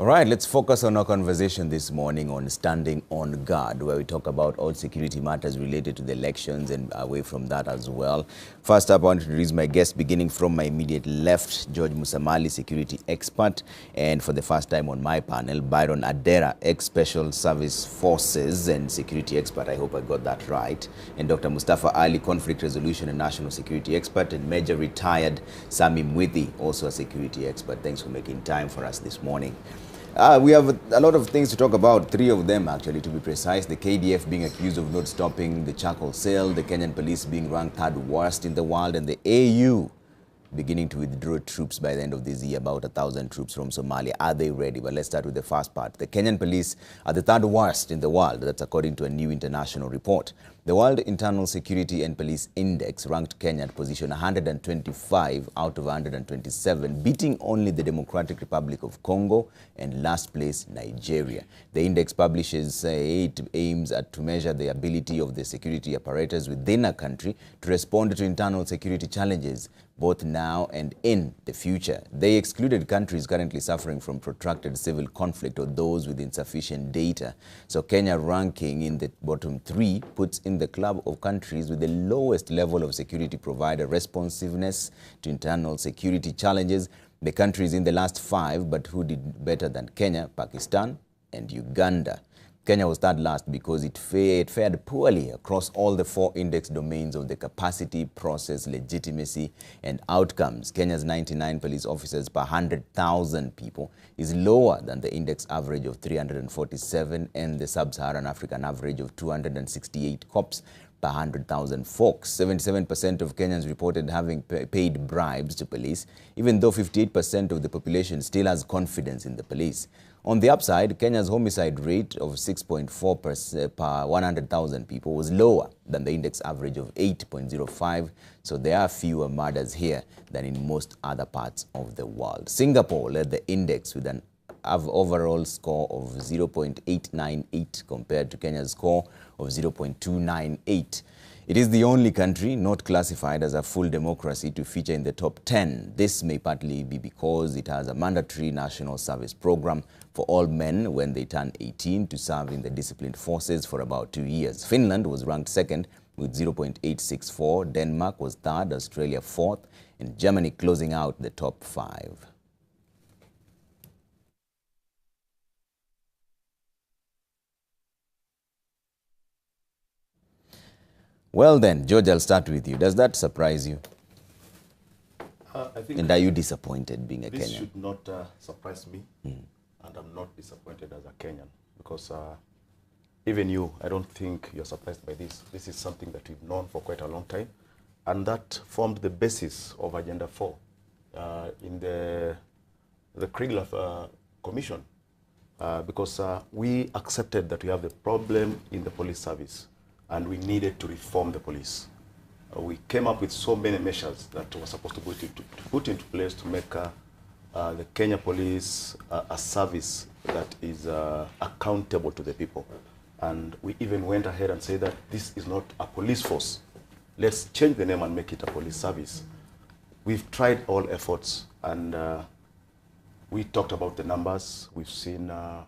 All right, let's focus on our conversation this morning on standing on guard, where we talk about all security matters related to the elections and away from that as well. First up, I want to introduce my guest, beginning from my immediate left, George Musamali, security expert, and for the first time on my panel, Byron Adera, ex-Special Service Forces and security expert. I hope I got that right. And Dr. Mustafa Ali, conflict resolution and national security expert, and Major retired Sami Mwithi, also a security expert. Thanks for making time for us this morning. We have a lot of things to talk about, three of them actually to be precise. The KDF being accused of not stopping the charcoal sale, the Kenyan police being ranked third worst in the world, and the AU beginning to withdraw troops by the end of this year, about 1,000 troops from Somalia. Are they ready? But let's start with the first part. The Kenyan police are the third worst in the world. That's according to a new international report. The World Internal Security and Police Index ranked Kenya at position 125 out of 127, beating only the Democratic Republic of Congo and last place Nigeria. The index publishes it aims to measure the ability of the security apparatus within a country to respond to internal security challenges, both now and in the future. They excluded countries currently suffering from protracted civil conflict or those with insufficient data. So Kenya ranking in the bottom three puts in the club of countries with the lowest level of security provider responsiveness to internal security challenges. The countries in the last five, but who did better than Kenya, Pakistan and Uganda. Kenya was third last because it fared poorly across all the four index domains of the capacity, process, legitimacy, and outcomes. Kenya's 99 police officers per 100,000 people is lower than the index average of 347 and the sub-Saharan African average of 268 cops per 100,000 folks. 77% of Kenyans reported having paid bribes to police, even though 58% of the population still has confidence in the police. On the upside, Kenya's homicide rate of 6.4% per 100,000 people was lower than the index average of 8.05, so there are fewer murders here than in most other parts of the world. Singapore led the index with an overall score of 0.898 compared to Kenya's score of 0.298. It is the only country not classified as a full democracy to feature in the top 10. This may partly be because it has a mandatory national service program for all men when they turn 18 to serve in the disciplined forces for about 2 years. Finland was ranked second with 0.864, Denmark was third, Australia fourth, and Germany closing out the top five. Well then, George, I'll start with you. Does that surprise you? I think and are you disappointed being a Kenyan? This should not surprise me, and I'm not disappointed as a Kenyan, because even you, I don't think you're surprised by this. This is something that we've known for quite a long time, and that formed the basis of Agenda 4 in the Kriegler Commission, because we accepted that we have the problem in the police service, and we needed to reform the police. We came up with so many measures that were supposed to put into place to make the Kenya police a service that is accountable to the people. And we even went ahead and said that this is not a police force. Let's change the name and make it a police service. We've tried all efforts, and we talked about the numbers. We've seen a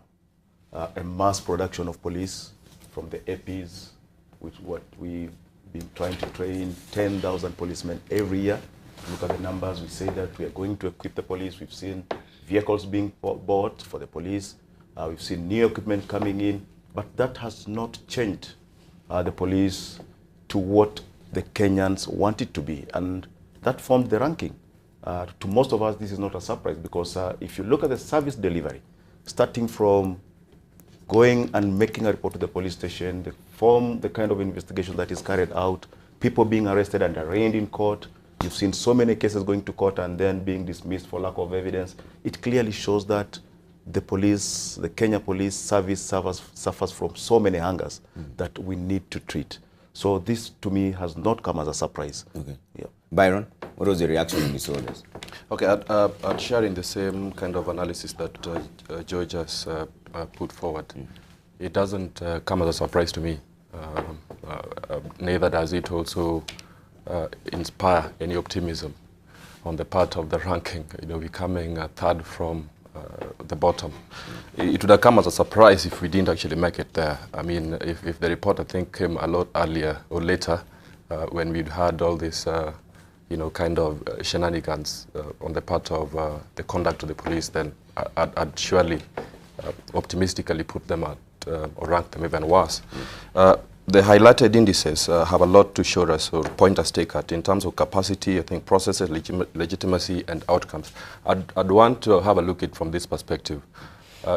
mass production of police from the APs, which what we've been trying to train 10,000 policemen every year. Look at the numbers. We say that we are going to equip the police. We've seen vehicles being bought for the police. We've seen new equipment coming in, but that has not changed the police to what the Kenyans want it to be, and that formed the ranking. To most of us, this is not a surprise, because if you look at the service delivery, starting from going and making a report to the police station, the kind of investigation that is carried out, people being arrested and arraigned in court. You've seen so many cases going to court and then being dismissed for lack of evidence. It clearly shows that the police, the Kenya police service suffers from so many hangers that we need to treat. So this, to me, has not come as a surprise. Okay. Yeah. Byron, what was your reaction when you saw this? Okay, I'd share in the same kind of analysis that George has put forward. It doesn't come as a surprise to me. Neither does it also inspire any optimism on the part of the ranking. You know, becoming third from the bottom. It would have come as a surprise if we didn't actually make it there. I mean, if the report, I think, came a lot earlier or later, when we'd had all this, kind of shenanigans on the part of the conduct of the police, then I'd surely optimistically put them at, or rank them even worse. The highlighted indices have a lot to show us or point us take at in terms of capacity, I think processes, legitimacy, and outcomes. I'd want to have a look at it from this perspective.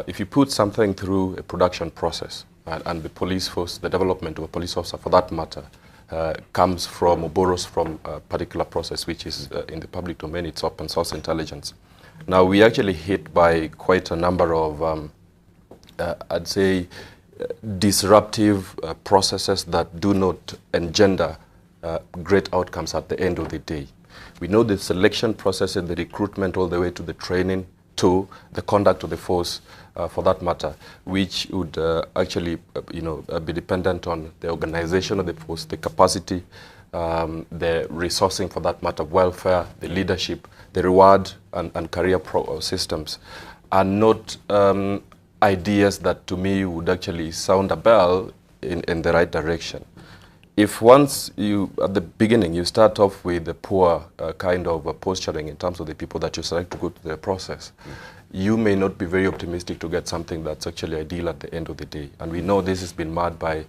If you put something through a production process, and the police force, the development of a police officer for that matter, comes from or borrows from a particular process which is in the public domain, it's open source intelligence. Now, we actually hit by quite a number of, I'd say, disruptive processes that do not engender great outcomes at the end of the day. We know the selection process and the recruitment all the way to the training to the conduct of the force, for that matter, which would actually be dependent on the organization of the force, the capacity, the resourcing for that matter, welfare, the leadership, the reward and career systems, are not ideas that to me would actually sound a bell in the right direction. If once you, at the beginning, you start off with the poor kind of posturing in terms of the people that you select to go to the process, you may not be very optimistic to get something that's actually ideal at the end of the day. And we know this has been marred by,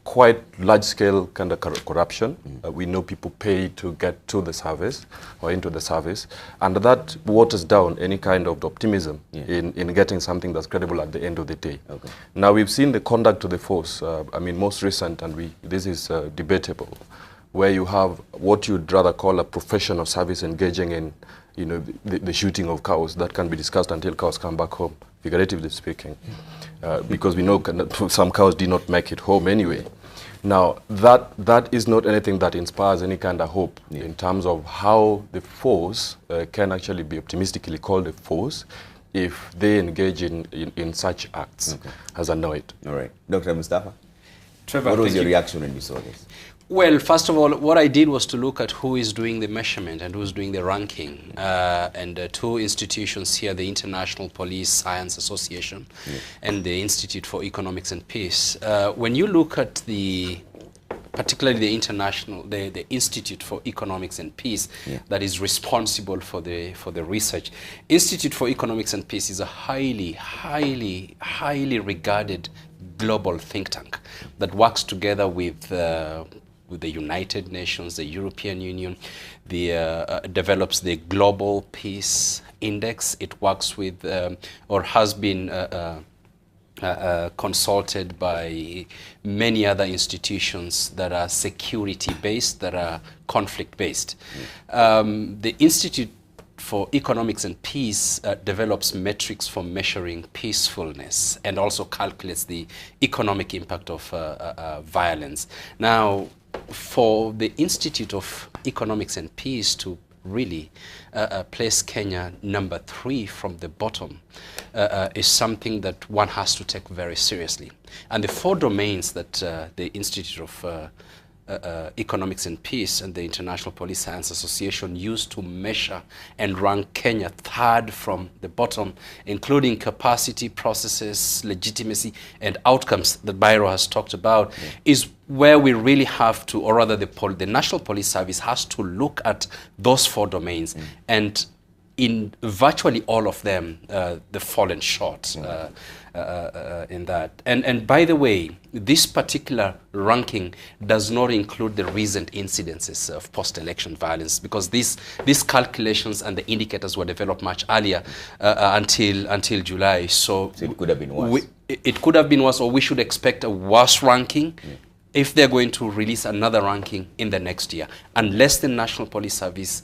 quite large-scale kind of corruption. We know people pay to get to the service or into the service, and that waters down any kind of optimism in getting something that's credible at the end of the day. Okay. Now, we've seen the conduct of the force, most recent, and this is debatable, where you have what you'd rather call a professional service engaging in the shooting of cows. That can be discussed until cows come back home, figuratively speaking, because we know some cows did not make it home anyway. Now, that is not anything that inspires any kind of hope in terms of how the force can actually be optimistically called a force if they engage in such acts, as I know it. All right. Dr. Mustafa, Trevor, what was your reaction when you saw this? Well, first of all, what I did was to look at who is doing the measurement and who's doing the ranking. Two institutions here, the International Police Science Association and the Institute for Economics and Peace. When you look at particularly the Institute for Economics and Peace that is responsible for the research. Institute for Economics and Peace is a highly regarded global think tank that works together with the United Nations, the European Union, develops the Global Peace Index. It works with, or has been consulted by many other institutions that are security-based, that are conflict-based. The Institute for Economics and Peace develops metrics for measuring peacefulness and also calculates the economic impact of violence. Now, for the Institute of Economics and Peace to really place Kenya number 3 from the bottom is something that one has to take very seriously. And the 4 domains that the Institute of Economics and Peace and the International Police Science Association used to measure and rank Kenya 3rd from the bottom, including capacity, processes, legitimacy, and outcomes that Bairo has talked about, is where we really have to, or rather the National Police Service has to look at those 4 domains. And in virtually all of them, they've fallen short in that. And by the way, this particular ranking does not include the recent incidences of post-election violence, because these calculations and the indicators were developed much earlier until July. So it could have been worse. It could have been worse, or we should expect a worse ranking if they're going to release another ranking in the next year, unless the National Police Service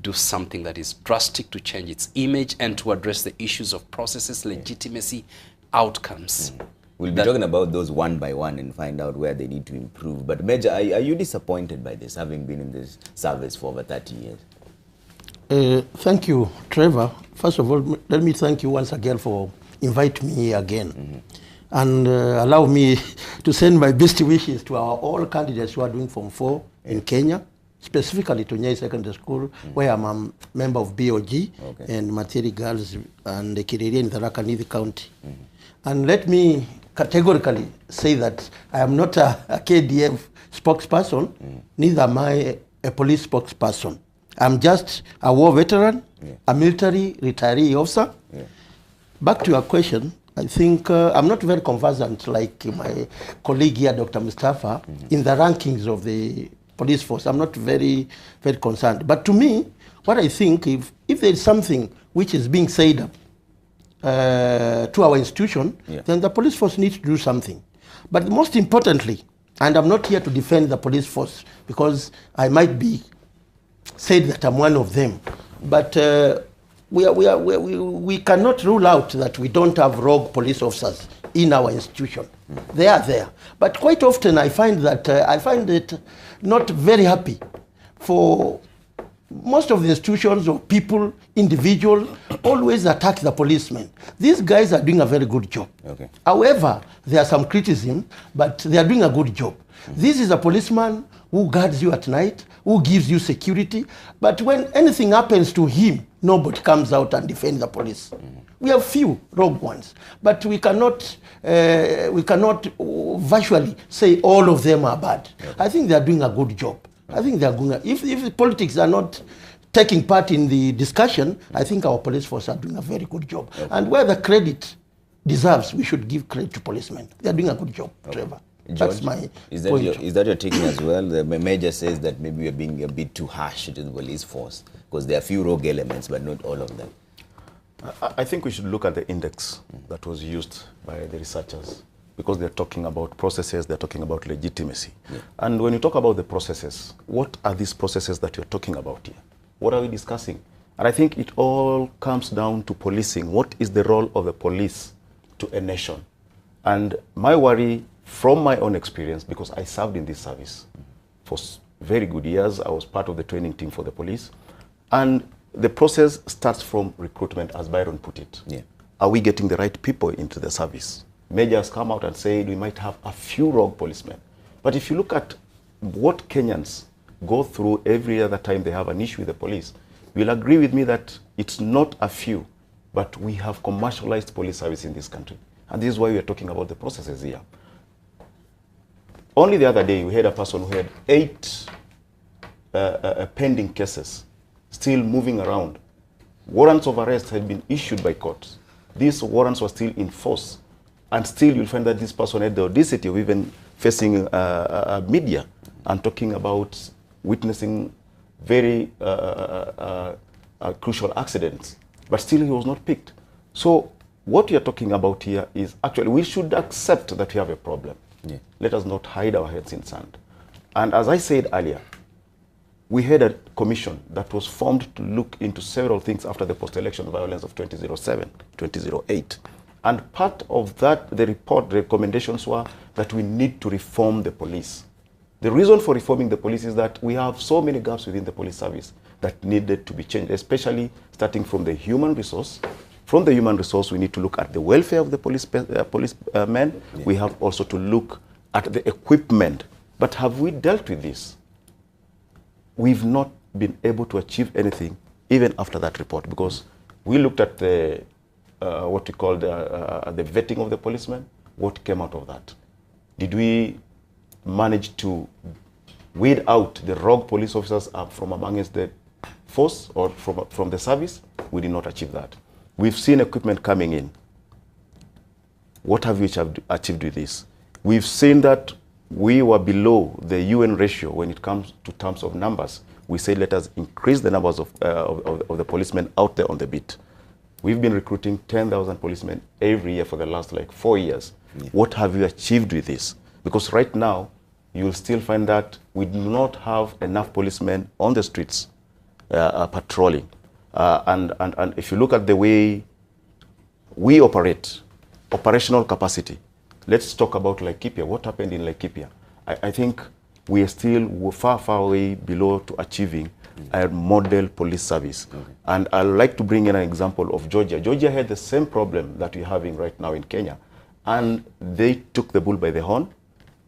do something that is drastic to change its image and to address the issues of processes, legitimacy, outcomes. We'll be talking about those one by one and find out where they need to improve. But Major, are you disappointed by this, having been in this service for over 30 years? Thank you, Trevor. First of all, let me thank you once again for inviting me here again. And allow me to send my best wishes to all candidates who are doing Form 4 in Kenya, specifically to Nyai Secondary School, where I'm a member of BOG and Matiri Girls and the Kiriri in Tharaka Nithi County. And let me categorically say that I am not a KDF spokesperson, neither am I a police spokesperson. I'm just a war veteran, a military retiree officer. Back to your question, I think I'm not very conversant like my colleague here, Dr. Mustafa, in the rankings of the police force. I'm not very concerned. But to me, what I think, if there is something which is being said to our institution, then the police force needs to do something. But most importantly, and I'm not here to defend the police force because I might be said that I'm one of them, but we cannot rule out that we don't have rogue police officers in our institution. They are there. But quite often I find that I find it not very happy for most of the institutions or people, individuals, always attack the policemen. These guys are doing a very good job. However, there are some criticism, but they are doing a good job. This is a policeman who guards you at night, who gives you security, but when anything happens to him, nobody comes out and defends the police. We have few rogue ones, but we cannot virtually say all of them are bad. I think they are doing a good job. I think they are going. If politics are not taking part in the discussion, I think our police force are doing a very good job. And where the credit deserves, we should give credit to policemen. They are doing a good job, Trevor. George, that's my point. Is that your taking as well? The major says that maybe we are being a bit too harsh to the police force because there are few rogue elements, but not all of them. I think we should look at the index that was used by the researchers because they're talking about processes, they're talking about legitimacy. And when you talk about the processes, what are these processes that you're talking about here? What are we discussing? And I think it all comes down to policing. What is the role of the police to a nation? And my worry, from my own experience, because I served in this service for very good years, I was part of the training team for the police, and the process starts from recruitment, as Byron put it. Are we getting the right people into the service? Majors come out and say we might have a few rogue policemen. But if you look at what Kenyans go through every other time they have an issue with the police, you'll agree with me that it's not a few, but we have commercialized police service in this country. And this is why we are talking about the processes here. Only the other day, we had a person who had 8 pending cases still moving around. Warrants of arrest had been issued by courts. These warrants were still in force. And still you'll find that this person had the audacity of even facing media and talking about witnessing very crucial accidents. But still he was not picked. So what we are talking about here is actually we should accept that we have a problem. Let us not hide our heads in sand. And as I said earlier, we had a commission that was formed to look into several things after the post-election violence of 2007, 2008. And part of that, the report recommendations were that we need to reform the police. The reason for reforming the police is that we have so many gaps within the police service that needed to be changed, especially starting from the human resource. From the human resource, we need to look at the welfare of the policemen. We have also to look at the equipment. But have we dealt with this? We've not been able to achieve anything even after that report, because we looked at the what we call the vetting of the policemen. What came out of that? Did we manage to weed out the rogue police officers from amongst the force or from the service? We did not achieve that. We've seen equipment coming in. What have we achieved with this? We've seen that we were below the UN ratio when it comes to terms of numbers. We said let us increase the numbers of the policemen out there on the beat. We've been recruiting 10,000 policemen every year for the last 4 years. What have you achieved with this? Because right now, you'll still find that we do not have enough policemen on the streets patrolling. And if you look at the way we operate, operational capacity, let's talk about Laikipia. What happened in Laikipia? I think we are still far, far away below to achieving a model police service. And I'd like to bring in an example of Georgia. Georgia had the same problem that we're having right now in Kenya. And they took the bull by the horn.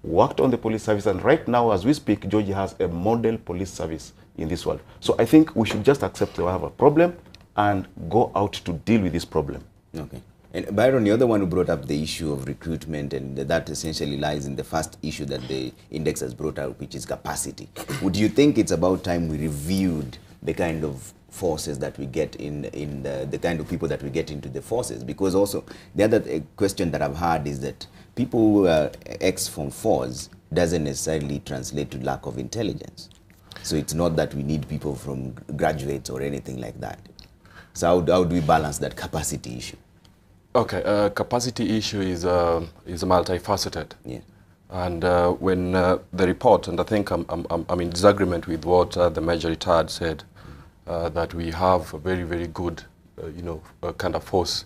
worked on the police service, and right now, as we speak, Georgia has a model police service in this world. So I think we should just accept that we have a problem and go out to deal with this problem. Okay. And Byron, you're the one who brought up the issue of recruitment, and that essentially lies in the first issue that the index has brought up, which is capacity. Would you think it's about time we reviewed the kind of forces that we get in the kind of people that we get into the forces? Because also the other question that I've had is that people who are ex-Form 4s doesn't necessarily translate to lack of intelligence. So it's not that we need people from graduates or anything like that. So how do we balance that capacity issue? Okay, capacity issue is multifaceted. Yeah. And when the report, and I think I'm in disagreement with what the Major Retired said, that we have a very, very good, kind of force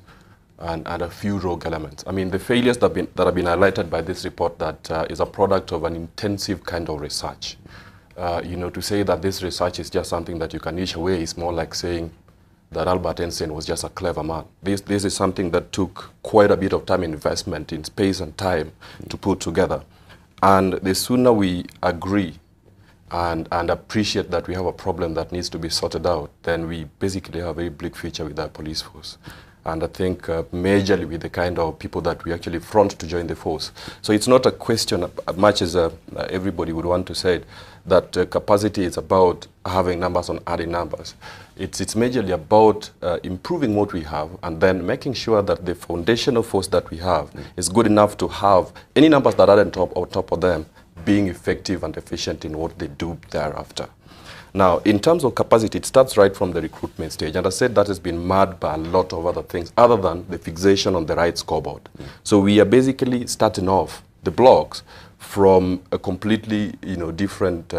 and a few rogue elements. I mean, the failures that have been highlighted by this report that is a product of an intensive kind of research. To say that this research is just something that you can wish away is more like saying that Albert Einstein was just a clever man. This is something that took quite a bit of time and investment in space and time to put together. And the sooner we agree and appreciate that we have a problem that needs to be sorted out, then we basically have a very bleak future with our police force. And I think majorly with the kind of people that we actually front to join the force. So it's not a question, as much as everybody would want to say it, that capacity is about having numbers on adding numbers. It's majorly about improving what we have and then making sure that the foundational force that we have is good enough to have any numbers that are on top of them being effective and efficient in what they do thereafter. Now, in terms of capacity, it starts right from the recruitment stage. And I said that has been marred by a lot of other things other than the fixation on the right scoreboard. So we are basically starting off the blocks from a completely different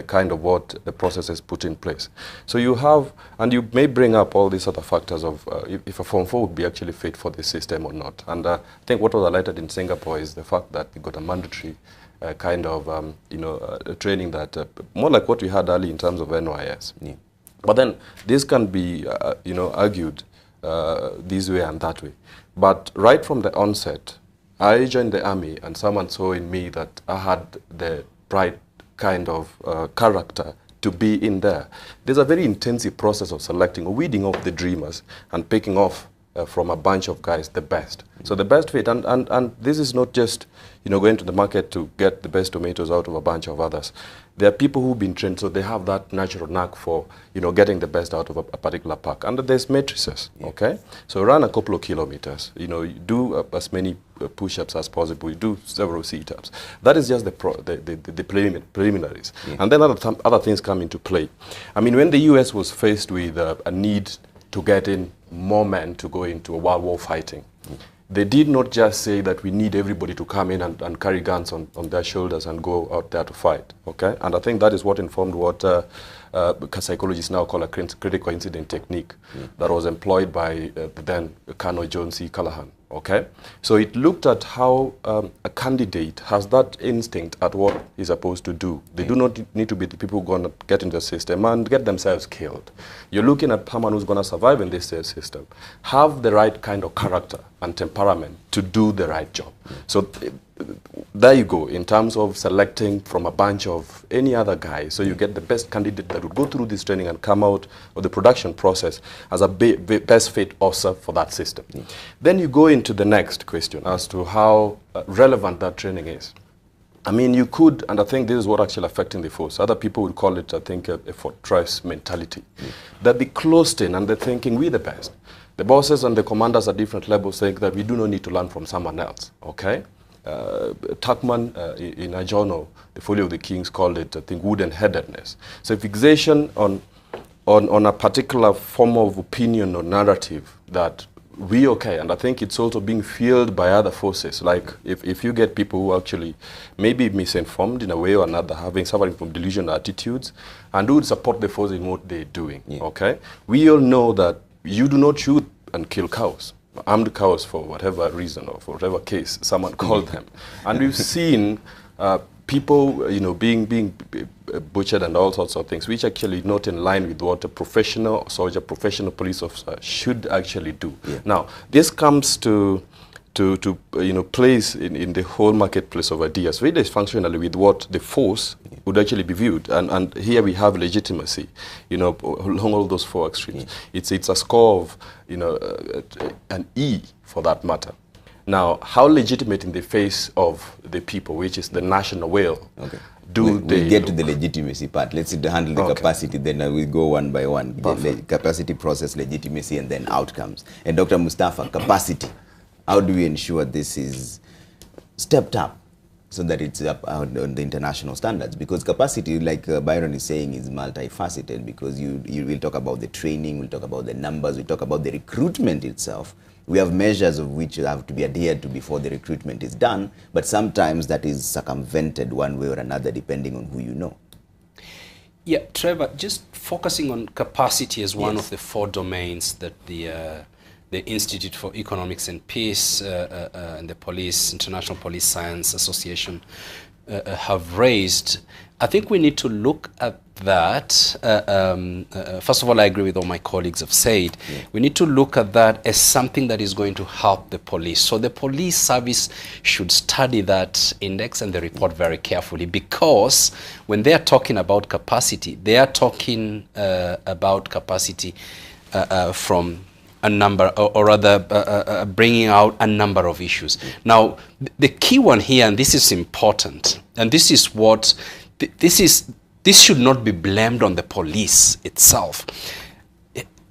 kind of what the process is put in place. So you have, and you may bring up all these other factors of if a Form 4 would be actually fit for the system or not. And I think what was highlighted in Singapore is the fact that we got a mandatory kind of training that more like what we had early in terms of NYS. Yeah. But then this can be argued this way and that way. But right from the onset, I joined the army and someone saw in me that I had the right kind of character to be in there. There's a very intensive process of selecting or weeding off the dreamers and picking off from a bunch of guys the best. So the best fit, and this is not just going to the market to get the best tomatoes out of a bunch of others. There are people who've been trained, so they have that natural knack for getting the best out of a particular pack. And there's matrices, okay? So run a couple of kilometers, you do as many push-ups as possible, you do several sit-ups. That is just the preliminaries. Yeah. And then other things come into play. I mean, when the US was faced with a need to get in more men to go into a world war fighting, they did not just say that we need everybody to come in and carry guns on their shoulders and go out there to fight, okay? And I think that is what informed what psychologists now call a critical incident technique that was employed by then Colonel John C. Callahan, okay? So it looked at how a candidate has that instinct at what he's supposed to do. They do not need to be the people who are going to get into the system and get themselves killed. You're looking at someone who's going to survive in this system, have the right kind of character and temperament to do the right job. So there you go, in terms of selecting from a bunch of any other guy, so you get the best candidate that would go through this training and come out of the production process as a best fit officer for that system. Then you go into the next question as to how relevant that training is. I mean, you could, and I think this is what actually affecting the force. Other people would call it, I think, a fortress mentality. That the closed in and they're thinking, we're the best. The bosses and the commanders at different levels think that we do not need to learn from someone else, okay? Tuckman in a journal, The Folly of the Kings, called it, I think, wooden-headedness. So fixation on a particular form of opinion or narrative that we okay, and I think it's also being fueled by other forces. Like if you get people who actually may be misinformed in a way or another, suffering from delusional attitudes, and who would support the force in what they're doing, okay? We all know that you do not shoot and kill cows. Armed cows for whatever reason or for whatever case someone called them. And we've seen people, being butchered and all sorts of things, which actually not in line with what a professional soldier, professional police officer should actually do. Now, this comes to to place in the whole marketplace of ideas very dysfunctionally with what the force would actually be viewed. And here we have legitimacy, along all those four extremes. It's a score of, an E for that matter. Now, how legitimate in the face of the people, which is the national will, we'll get to the legitimacy part. Let's handle the capacity, then we'll go one by one. The capacity, process, legitimacy, and then outcomes. And Dr. Mustafa, capacity. How do we ensure this is stepped up so that it's up on the international standards? Because capacity, like Byron is saying, is multifaceted, because you will talk about the training, we'll talk about the numbers, we'll talk about the recruitment itself. We have measures of which have to be adhered to before the recruitment is done, but sometimes that is circumvented one way or another depending on who you know. Yeah, Trevor, just focusing on capacity as one of the four domains that the Institute for Economics and Peace and the International Police Science Association have raised. I think we need to look at that. First of all, I agree with all my colleagues have said. We need to look at that as something that is going to help the police. So the police service should study that index and the report very carefully, because when they are talking about capacity, they are talking about capacity from a number, or rather bringing out a number of issues. Now, the key one here, and this is important, and this is what, this should not be blamed on the police itself.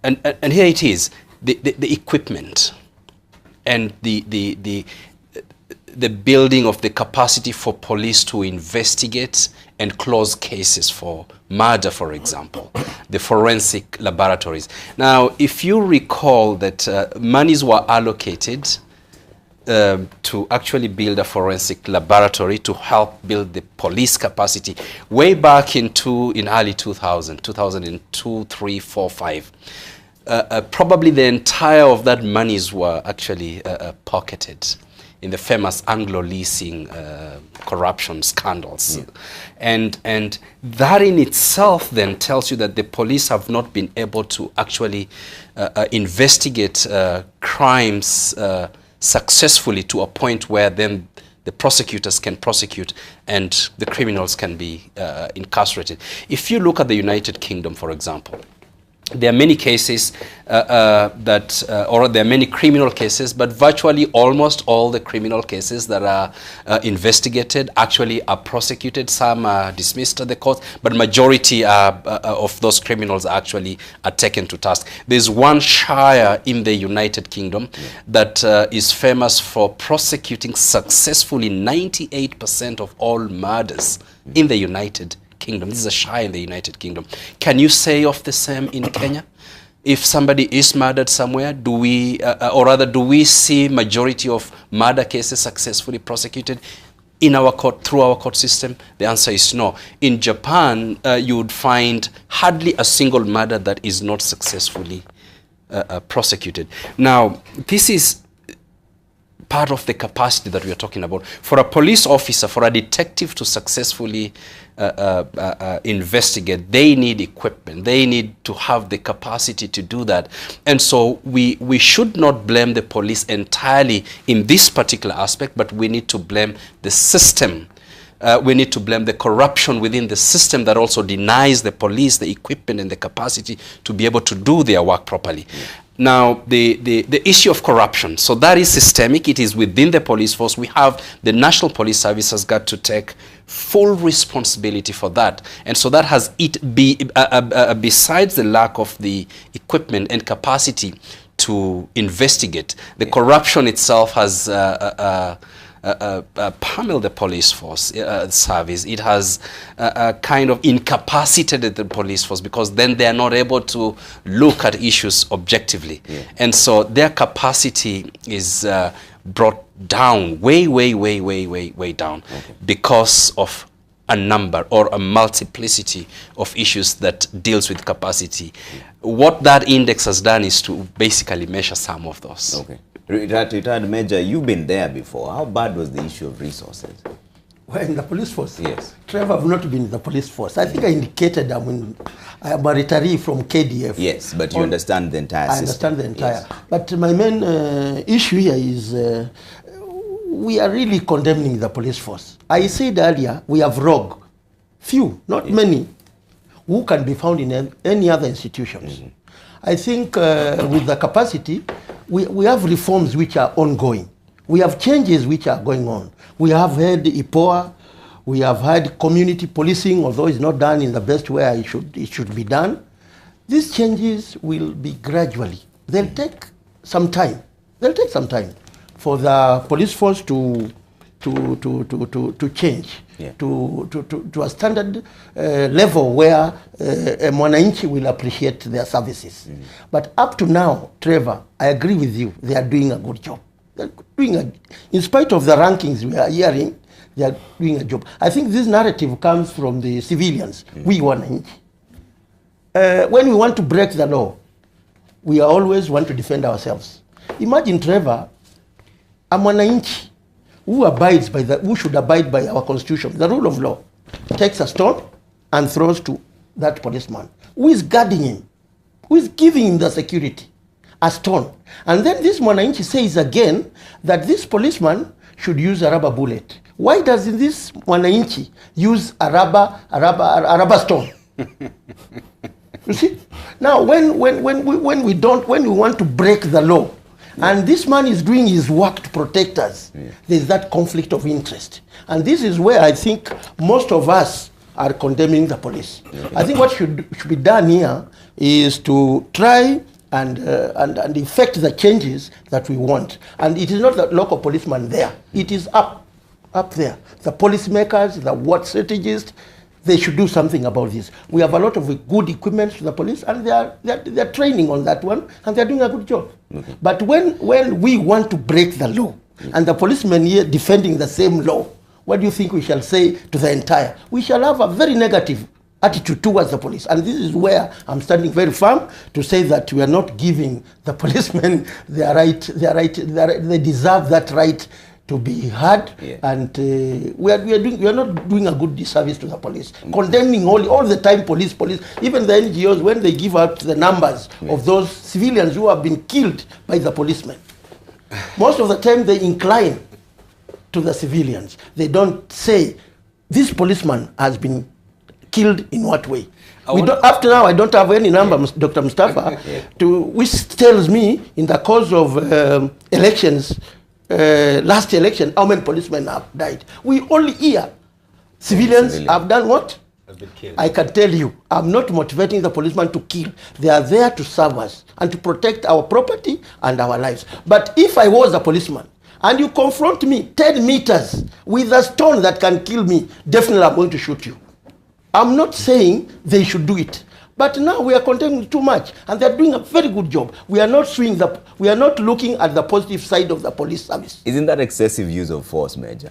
And here it is, the equipment and the building of the capacity for police to investigate and close cases for murder, for example, the forensic laboratories. Now, if you recall that monies were allocated to actually build a forensic laboratory to help build the police capacity way back in early 2002, 3, 4, 5. Probably the entire of that monies were actually pocketed in the famous Anglo leasing corruption scandals. And that in itself then tells you that the police have not been able to actually investigate crimes successfully to a point where then the prosecutors can prosecute and the criminals can be incarcerated. If you look at the United Kingdom, for example, there are many cases or there are many criminal cases, but virtually almost all the criminal cases that are investigated actually are prosecuted. Some are dismissed at the court, but majority of those criminals actually are taken to task. There's one shire in the United Kingdom that is famous for prosecuting successfully 98% of all murders in the United Kingdom. This is a shire in the United Kingdom. Can you say of the same in Kenya? If somebody is murdered somewhere, do we, or rather, do we see majority of murder cases successfully prosecuted in our court, through our court system? The answer is no. In Japan, you would find hardly a single murder that is not successfully prosecuted. Now, this is part of the capacity that we are talking about. For a police officer, for a detective to successfully investigate, they need equipment. They need to have the capacity to do that. And so we should not blame the police entirely in this particular aspect, but we need to blame the system. We need to blame the corruption within the system that also denies the police the equipment and the capacity to be able to do their work properly. Now, the issue of corruption, so that is systemic. It is within the police force. We have the National Police Service has got to take full responsibility for that. And so that has besides the lack of the equipment and capacity to investigate, the corruption itself has pummeled the police force service. It has kind of incapacitated the police force, because then they are not able to look at issues objectively. And so their capacity is brought down way down because of a number or a multiplicity of issues that deals with capacity. What that index has done is to basically measure some of those. Retired Major, you've been there before. How bad was the issue of resources? We're in the police force. Yes. Trevor, I've not been in the police force. I think I indicated I'm a retiree from KDF. Yes, but you understand the entire I system. understand the entire. Yes. But my main issue here is we are really condemning the police force. I said earlier, we have rogue, few, not many, who can be found in any other institutions. I think with the capacity, we have reforms which are ongoing. We have changes which are going on. We have had IPOA, we have had community policing, although it's not done in the best way it should be done. These changes will be gradually. They'll take some time. They'll take some time for the police force to change, Yeah. to a standard level where a mwananchi will appreciate their services. But up to now, Trevor, I agree with you, they are doing a good job. They're doing in spite of the rankings we are hearing, they are doing a job. I think this narrative comes from the civilians, we wananchi. When we want to break the law, we always want to defend ourselves. Imagine, Trevor, a mwananchi who should abide by our constitution, the rule of law, takes a stone and throws to that policeman. Who is guarding him? Who is giving him the security? A stone. And then this mwananchi says again that this policeman should use a rubber bullet. Why doesn't this mwananchi use a rubber stone? You see? Now, when we want to break the law, and this man is doing his work to protect us, there's that conflict of interest. And this is where I think most of us are condemning the police. I think what should be done here is to try and effect the changes that we want. And it is not the local policeman there. It is up there. The policymakers, the ward strategists, they should do something about this. We have a lot of good equipment to the police, and they are training on that one, and they are doing a good job. Okay. But when we want to break the law, and the policemen here defending the same law, what do you think we shall say to the entire? We shall have a very negative attitude towards the police. And this is where I'm standing very firm to say that we are not giving the policemen their right, they deserve that right to be heard, and we are not doing a good disservice to the police. Condemning all the time police, even the NGOs, when they give out the numbers of those civilians who have been killed by the policemen. Most of the time they incline to the civilians. They don't say, this policeman has been killed in what way. Up to now, I don't have any number, Dr. Mustafa, which tells me in the course of elections, last election, how many policemen have died. We only hear civilians have done what? Has been killed. I can tell you, I'm not motivating the policemen to kill. They are there to serve us and to protect our property and our lives. But if I was a policeman and you confront me 10 meters with a stone that can kill me, definitely I'm going to shoot you. I'm not saying they should do it. But now we are condemning too much, and they're doing a very good job. We are not looking at the positive side of the police service. Isn't that excessive use of force, Major?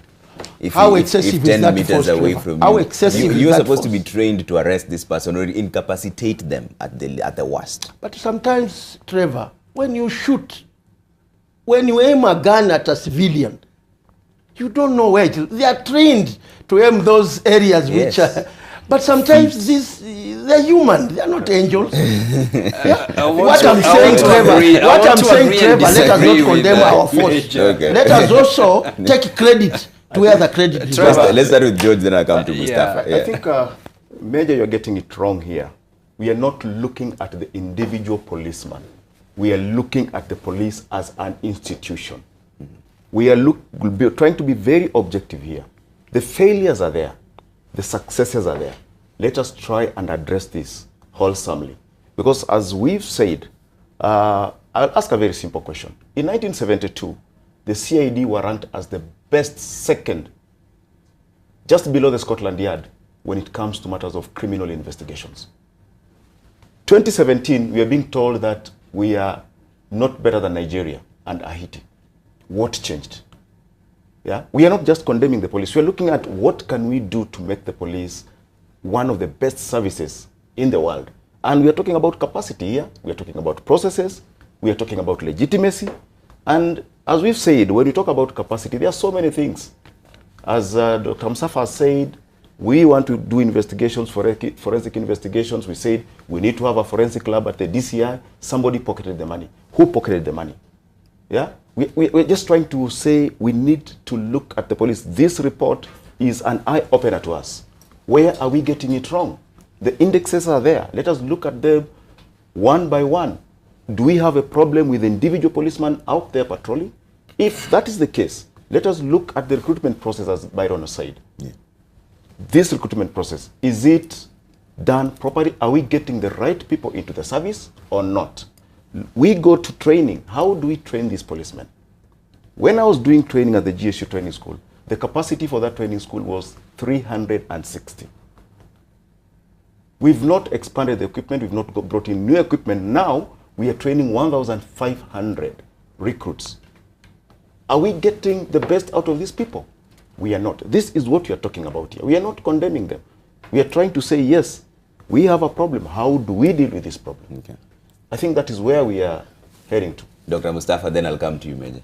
If 10 meters force, away from how excessive you're is that supposed to force? be trained to arrest this person or incapacitate them at the worst. But sometimes, Trevor, when you aim a gun at a civilian, you don't know where it is. They are trained to aim those areas which are... But sometimes they're human. They're not angels. What I'm saying, Trevor, let us not condemn our force. Okay. Let us also take credit to where the credit is. Let's start with George, then I'll come to Mustafa. I think, Major, you're getting it wrong here. We are not looking at the individual policeman. We are looking at the police as an institution. We are trying to be very objective here. The failures are there. The successes are there. Let us try and address this wholesomely. Because as we've said, I'll ask a very simple question. In 1972, the CID were ranked as the best second, just below the Scotland Yard, when it comes to matters of criminal investigations. 2017, we are being told that we are not better than Nigeria and Haiti. What changed? Yeah? We are not just condemning the police. We are looking at what can we do to make the police one of the best services in the world. And we are talking about capacity here. We are talking about processes. We are talking about legitimacy. And as we've said, when we talk about capacity, there are so many things. As Dr. Musafa said, we want to do investigations, forensic investigations. We said we need to have a forensic lab at the DCI. Somebody pocketed the money. Who pocketed the money? Yeah? We're just trying to say we need to look at the police. This report is an eye-opener to us. Where are we getting it wrong? The indexes are there. Let us look at them one by one. Do we have a problem with individual policemen out there patrolling? If that is the case, let us look at the recruitment process, as Byron said. Yeah. This recruitment process, is it done properly? Are we getting the right people into the service or not? We go to training. How do we train these policemen? When I was doing training at the GSU training school, the capacity for that training school was 360. We've not expanded the equipment. We've not brought in new equipment. Now, we are training 1,500 recruits. Are we getting the best out of these people? We are not. This is what we are talking about here. We are not condemning them. We are trying to say, yes, we have a problem. How do we deal with this problem? Okay. I think that is where we are heading to. Dr. Mustafa, then I'll come to you, Major.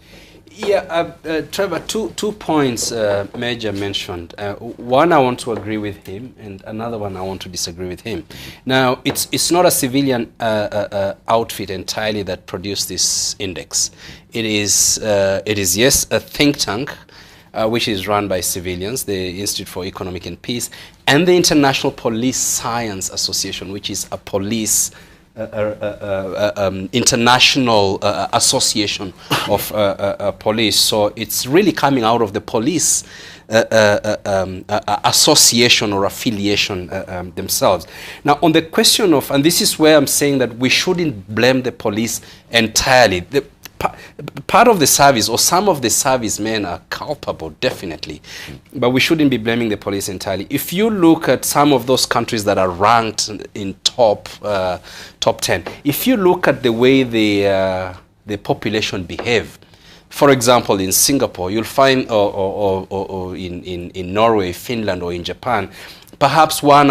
Yeah, Trevor, two points Major mentioned. One, I want to agree with him, and another one, I want to disagree with him. Now, it's not a civilian outfit entirely that produced this index. It is yes, a think tank, which is run by civilians, the Institute for Economic and Peace, and the International Police Science Association, which is a police international association of police. So it's really coming out of the police association or affiliation themselves. Now, on the question of, and this is where I'm saying that we shouldn't blame the police entirely. Part of the service, or some of the servicemen, are culpable, definitely, but we shouldn't be blaming the police entirely. If you look at some of those countries that are ranked in top 10, if you look at the way the population behave, for example, in Singapore, you'll find, or in Norway, Finland, or in Japan, perhaps one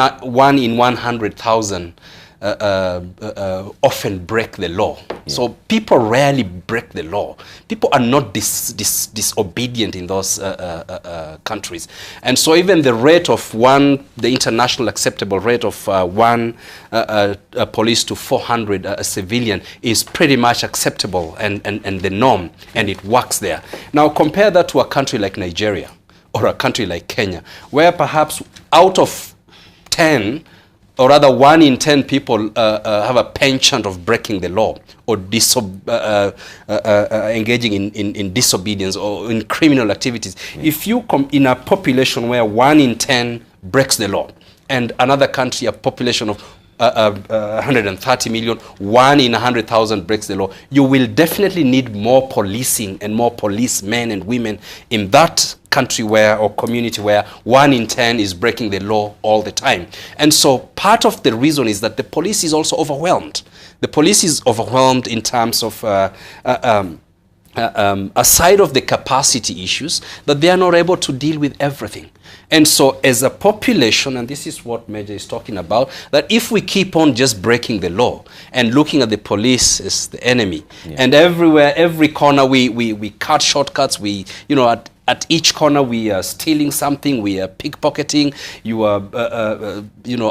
in 100,000 often break the law. Yeah. So people rarely break the law. People are not disobedient in those countries. And so even the rate of the international acceptable rate of one police to 400 civilian is pretty much acceptable and the norm, and it works there. Now compare that to a country like Nigeria or a country like Kenya, where perhaps out of 10, or rather 1 in 10 people have a penchant of breaking the law or engaging in disobedience or in criminal activities. Yeah. If you in a population where 1 in 10 breaks the law, and another country, a population of 130 million, 1 in 100,000 breaks the law, you will definitely need more policing and more policemen and women in that country where, or community where 1 in 10 is breaking the law all the time. And so part of the reason is that the police is also overwhelmed. The police is overwhelmed in terms of aside of the capacity issues, that they are not able to deal with everything. And so as a population, and this is what Major is talking about, that if we keep on just breaking the law and looking at the police as the enemy, yeah, and everywhere, every corner we cut shortcuts, at each corner we are stealing something, we are pickpocketing, you are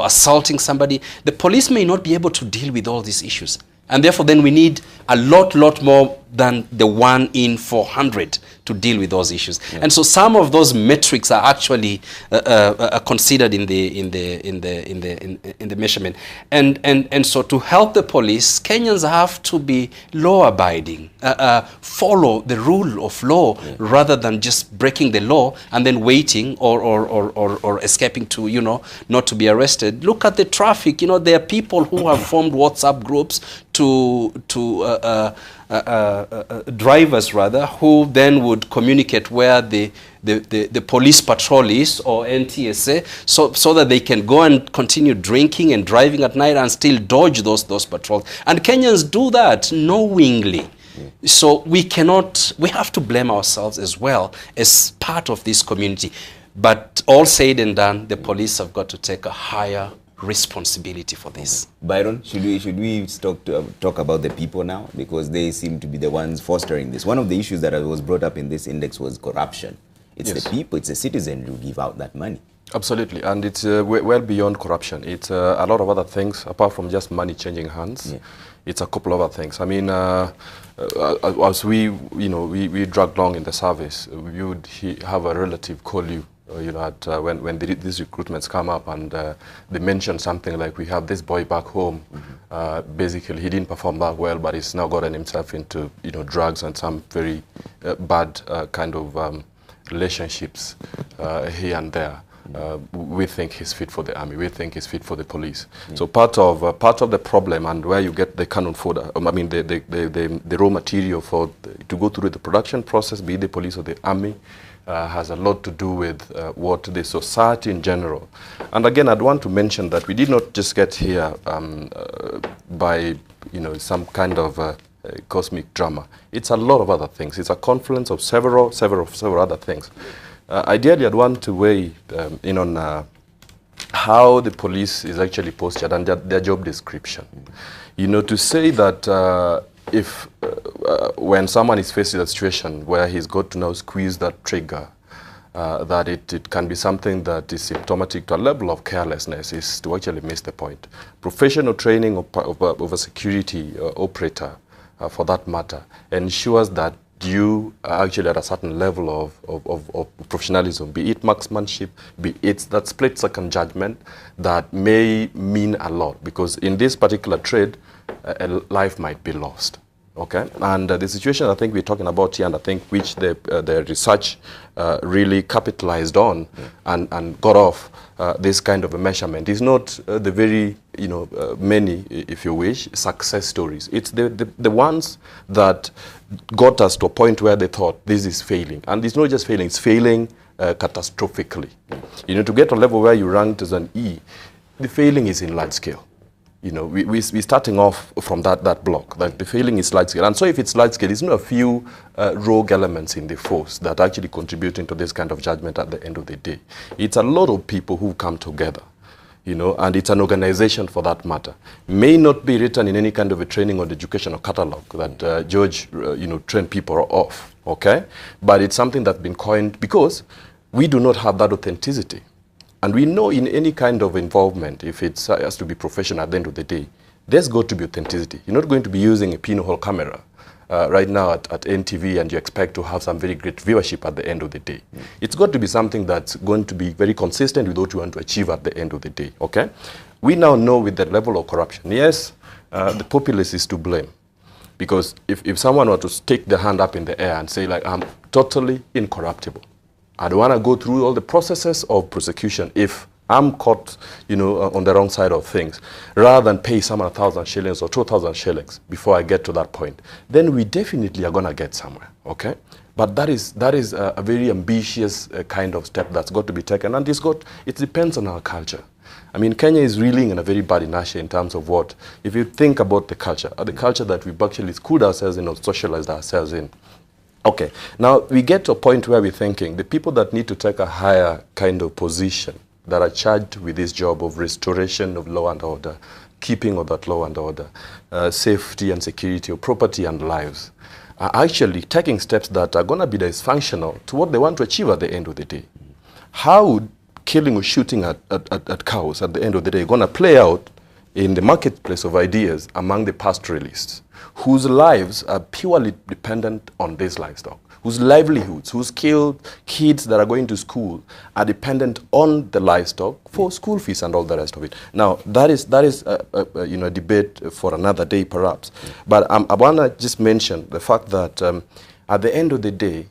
assaulting somebody, the police may not be able to deal with all these issues. And therefore then we need a lot more than the 1 in 400 to deal with those issues. Yeah. And so some of those metrics are actually considered in the measurement. And so to help the police, Kenyans have to be law-abiding, follow the rule of law, yeah, rather than just breaking the law and then waiting or escaping to, not to be arrested. Look at the traffic. There are people who have formed WhatsApp groups to drivers rather, who then would communicate where the police patrol is, or NTSA, so that they can go and continue drinking and driving at night and still dodge those patrols. And Kenyans do that knowingly. Yeah. So we have to blame ourselves as well as part of this community. But all said and done, the police have got to take a higher responsibility for this. Byron, should we talk about the people now, because they seem to be the ones fostering this? One of the issues that was brought up in this index was corruption. It's Yes. the people, it's the citizens who give out that money. Absolutely, and it's well beyond corruption. It's a lot of other things apart from just money changing hands. Yeah. It's a couple of other things. I mean, as we drag along in the service, we would have a relative call you, when these recruitments come up and they mention something like, we have this boy back home. Basically, he didn't perform that well, but he's now gotten himself into drugs and some very bad kind of relationships here and there. We think he's fit for the army. We think he's fit for the police. So part of the problem and where you get the cannon fodder, I mean the raw material to go through the production process, be it the police or the army, has a lot to do with what the society in general. And again, I'd want to mention that we did not just get here by some kind of cosmic drama. It's a lot of other things. It's a confluence of several other things. Ideally, I'd want to weigh in on how the police is actually postured and their job description. To say that if when someone is faced with a situation where he's got to now squeeze that trigger, that it can be something that is symptomatic to a level of carelessness is to actually miss the point. Professional training of a security operator, for that matter, ensures that you are actually at a certain level of professionalism, be it marksmanship, be it that split-second judgment that may mean a lot, because in this particular trade, a life might be lost. Okay, and the situation I think we're talking about here, and I think which the research really capitalized on and got off this kind of a measurement is not the very many, if you wish, success stories. It's the ones that got us to a point where they thought this is failing, and it's not just failing; it's failing catastrophically. To get to a level where you ranked as an E, the failing is in large scale. We're starting off from that block, that the failing is large scale. And so if it's large scale, it's not a few rogue elements in the force that are actually contributing to this kind of judgment at the end of the day. It's a lot of people who come together, and it's an organization for that matter. May not be written in any kind of a training or educational catalog that George, train people off, okay? But it's something that's been coined because we do not have that authenticity. And we know in any kind of involvement, if it has to be professional at the end of the day, there's got to be authenticity. You're not going to be using a pinhole camera right now at NTV and you expect to have some very great viewership at the end of the day. It's got to be something that's going to be very consistent with what you want to achieve at the end of the day, okay? We now know with the level of corruption, yes, the populace is to blame. Because if someone were to stick their hand up in the air and say, like, I'm totally incorruptible, I don't want to go through all the processes of prosecution if I'm caught, on the wrong side of things, rather than pay someone 1,000 shillings or 2,000 shillings before I get to that point, then we definitely are going to get somewhere, okay? But that is a very ambitious kind of step that's got to be taken, and it depends on our culture. I mean, Kenya is reeling in a very bad inertia in terms of what, if you think about the culture that we've actually schooled ourselves in or socialized ourselves in. Okay, now we get to a point where we're thinking the people that need to take a higher kind of position that are charged with this job of restoration of law and order, keeping of that law and order, safety and security of property and lives, are actually taking steps that are going to be dysfunctional to what they want to achieve at the end of the day. How would killing or shooting at cows at the end of the day going to play out in the marketplace of ideas among the pastoralists, whose lives are purely dependent on this livestock, whose livelihoods, whose kids that are going to school are dependent on the livestock for school fees and all the rest of it. Now, that is a debate for another day, perhaps. But I want to just mention the fact that at the end of the day,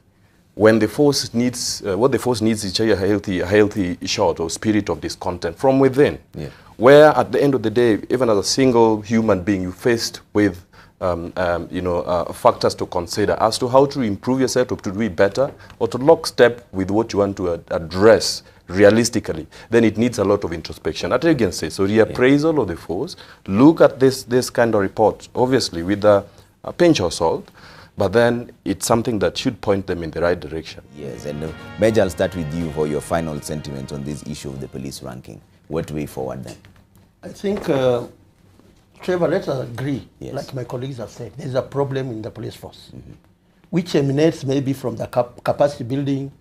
when the force needs, what the force needs is a healthy shot or spirit of discontent from within. Yeah. Where at the end of the day, even as a single human being, you're faced with factors to consider as to how to improve yourself, or to do it better, or to lockstep with what you want to address realistically. Then it needs a lot of introspection. At again say, so reappraisal of the force, look at this kind of report, obviously with a pinch of salt, but then it's something that should point them in the right direction. Yes, and Major, I'll start with you for your final sentiments on this issue of the police ranking. What way forward then? I think, Trevor, let us agree, like my colleagues have said, there's a problem in the police force, which emanates maybe from the capacity building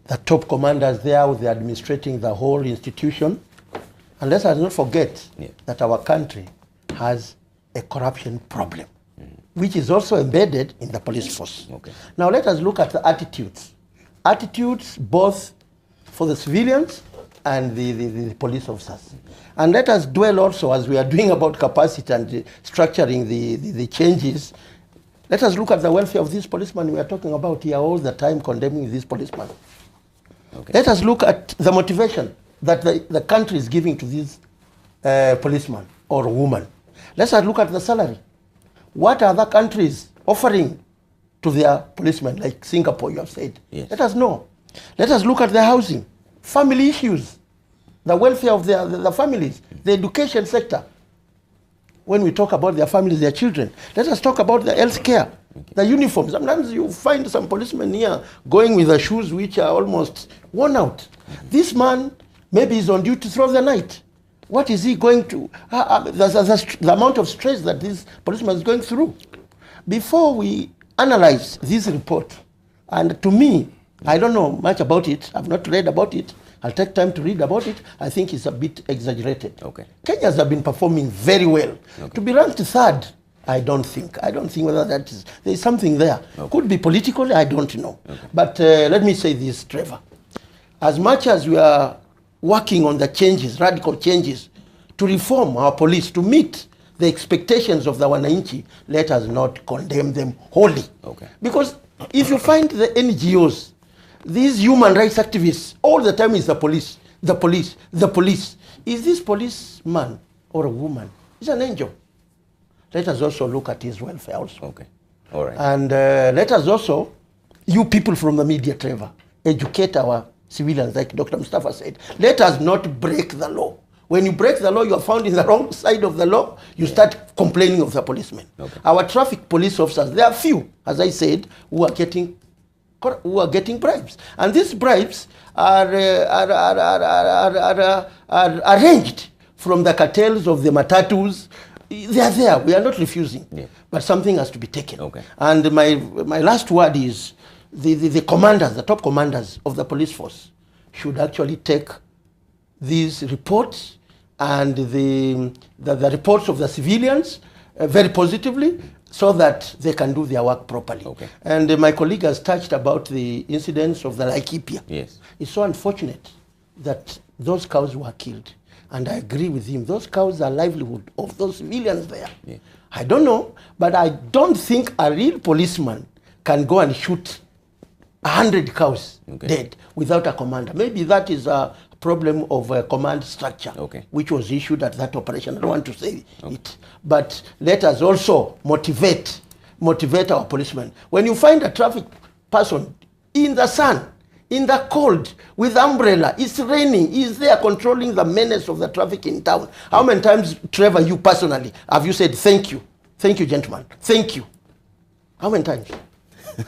the top commanders there, they're administrating the whole institution. And let us not forget that our country has a corruption problem, which is also embedded in the police force. Okay. Now let us look at the attitudes. Attitudes both for the civilians and the police officers. And let us dwell also, as we are doing about capacity and structuring the changes, let us look at the welfare of these policemen we are talking about here all the time, condemning these policemen. Okay. Let us look at the motivation that the country is giving to these policemen or women. Let us look at the salary. What are other countries offering to their policemen, like Singapore, you have said? Yes. Let us know. Let us look at the housing, family issues, the welfare of the families, the education sector. When we talk about their families, their children, let us talk about the health care, the uniforms. Sometimes you find some policemen here going with the shoes which are almost worn out. This man maybe is on duty throughout the night. What is he going to, the amount of stress that this policeman is going through. Before we analyze this report, and to me, I don't know much about it, I've not read about it, I'll take time to read about it, I think it's a bit exaggerated. Okay. Kenyans have been performing very well. Okay. To be ranked third, I don't think whether that is, there's something there. Okay. Could be politically, I don't know. Okay. But let me say this, Trevor. As much as we are working on the changes, radical changes, to reform our police, to meet the expectations of the Wananchi, let us not condemn them wholly. Okay. Because if you find the NGOs, these human rights activists, all the time is the police, the police, the police. Is this policeman or a woman? He's an angel. Let us also look at his welfare also. Okay. All right. And let us also, you people from the media, Trevor, educate our civilians, like Dr. Mustafa said. Let us not break the law. When you break the law, you are found in the wrong side of the law, you start complaining of the policemen. Okay. Our traffic police officers, there are few, as I said, who are getting bribes. And these bribes are arranged from the cartels of the matatus. They are there. We are not refusing. Yeah. But something has to be taken. Okay. And my last word is the commanders, the top commanders of the police force should actually take these reports and the reports of the civilians very positively so that they can do their work properly. Okay. And my colleague has touched about the incidents of the Laikipia. Yes. It's so unfortunate that those cows were killed. And I agree with him. Those cows are livelihood of those civilians there. Yeah. I don't know, but I don't think a real policeman can go and shoot 100 cows dead without a commander. Maybe that is a problem of a command structure, which was issued at that operation. I don't want to say it. But let us also motivate our policemen. When you find a traffic person in the sun, in the cold, with umbrella, it's raining, he's there controlling the menace of the traffic in town. How many times, Trevor, you personally, have you said, thank you, gentlemen, thank you? How many times?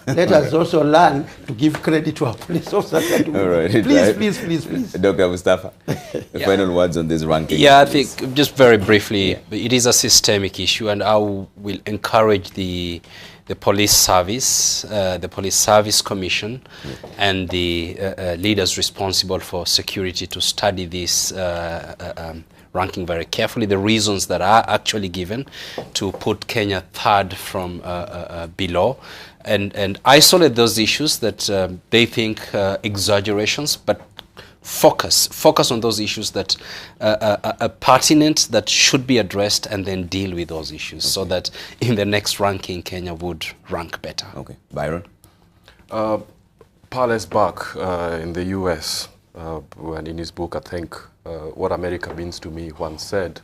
Let us also learn to give credit to our police officers. All right. Please. Dr. Mustafa, the final words on this ranking. Yeah, I think just very briefly, it is a systemic issue, and I will encourage the police service, the Police Service Commission, and the leaders responsible for security to study this ranking very carefully, the reasons that are actually given to put Kenya third from below, and isolate those issues that they think exaggerations, but focus on those issues that are pertinent, that should be addressed, and then deal with those issues so that in the next ranking, Kenya would rank better. Okay. Byron? Parles Buck in the US, when in his book, I think, What America Means to Me, once said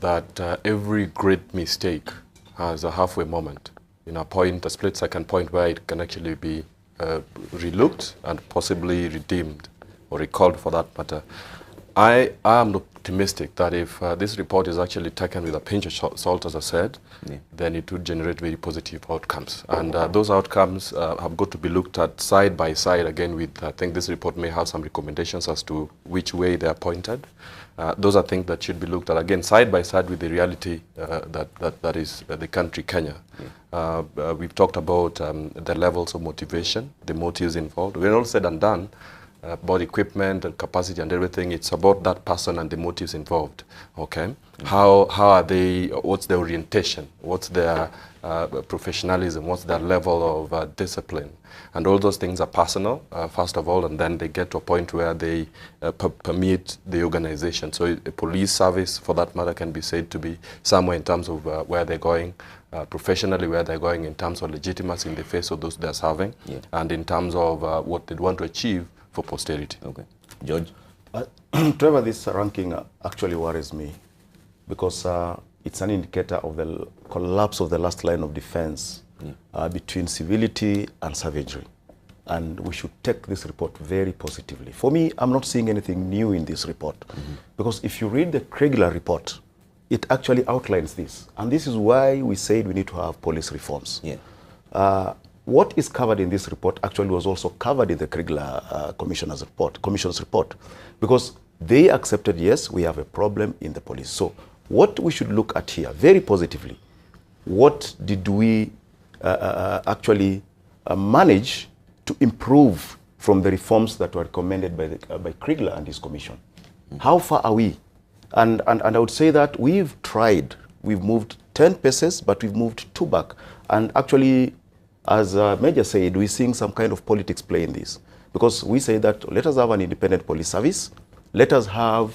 that every great mistake has a halfway moment. In a split-second point where it can actually be relooked and possibly redeemed or recalled for that matter. I am optimistic that if this report is actually taken with a pinch of salt, as I said, then it would generate very positive outcomes. And those outcomes have got to be looked at side by side again with, I think this report may have some recommendations as to which way they are pointed. Those are things that should be looked at again side by side with the reality that is the country Kenya. We've talked about the levels of motivation, the motives involved. When all said and done, about equipment and capacity and everything, it's about that person and the motives involved. Okay, how are they? What's their orientation? What's their professionalism? What's their level of discipline? And all those things are personal, first of all, and then they get to a point where they permeate the organization. So a police service, for that matter, can be said to be somewhere in terms of where they're going, professionally where they're going in terms of legitimacy in the face of those they're serving, and in terms of what they want to achieve for posterity. Okay. George? Trevor, this ranking actually worries me because it's an indicator of the collapse of the last line of defense between civility and savagery. And we should take this report very positively. For me, I'm not seeing anything new in this report because if you read the Kriegler report, it actually outlines this. And this is why we said we need to have police reforms. What is covered in this report actually was also covered in the Kriegler Commission's report, because they accepted, yes, we have a problem in the police. So what we should look at here, very positively, what did we actually manage to improve from the reforms that were recommended by Kriegler and his commission? How far are we? And I would say that we've tried. We've moved 10 paces, but we've moved 2 back. And actually, as Major said, we're seeing some kind of politics play in this. Because we say that let us have an independent police service. Let us have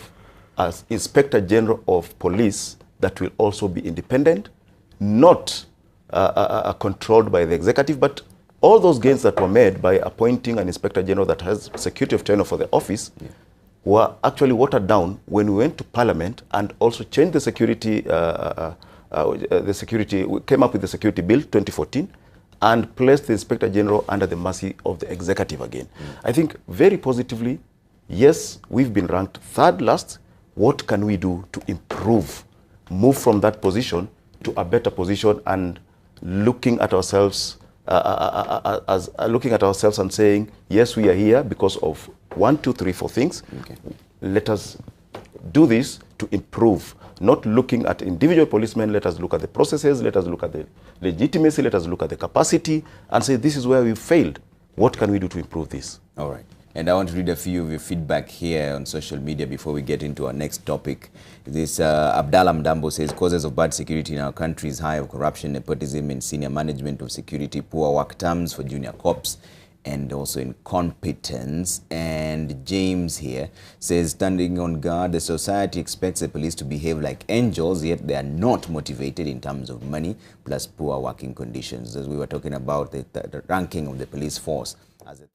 an Inspector General of Police that will also be independent, not controlled by the executive, but all those gains that were made by appointing an Inspector General that has security of tenure for the office were actually watered down when we went to Parliament and also changed the security, we came up with the Security Bill 2014 and placed the Inspector General under the mercy of the executive again. I think very positively, yes, we've been ranked 3rd last. What can we do to improve, move from that position to a better position, and looking at ourselves and saying, yes, we are here because of 1, 2, 3, 4 things. Let us do this to improve. Not looking at individual policemen, let us look at the processes, let us look at the legitimacy, let us look at the capacity, and say this is where we failed. What can we do to improve this? All right. And I want to read a few of your feedback here on social media before we get into our next topic. This Abdallah Mdambo says, causes of bad security in our country is high of corruption, nepotism in senior management of security, poor work terms for junior cops, and also incompetence. And James here says, standing on guard, the society expects the police to behave like angels, yet they are not motivated in terms of money, plus poor working conditions. As we were talking about the ranking of the police force as a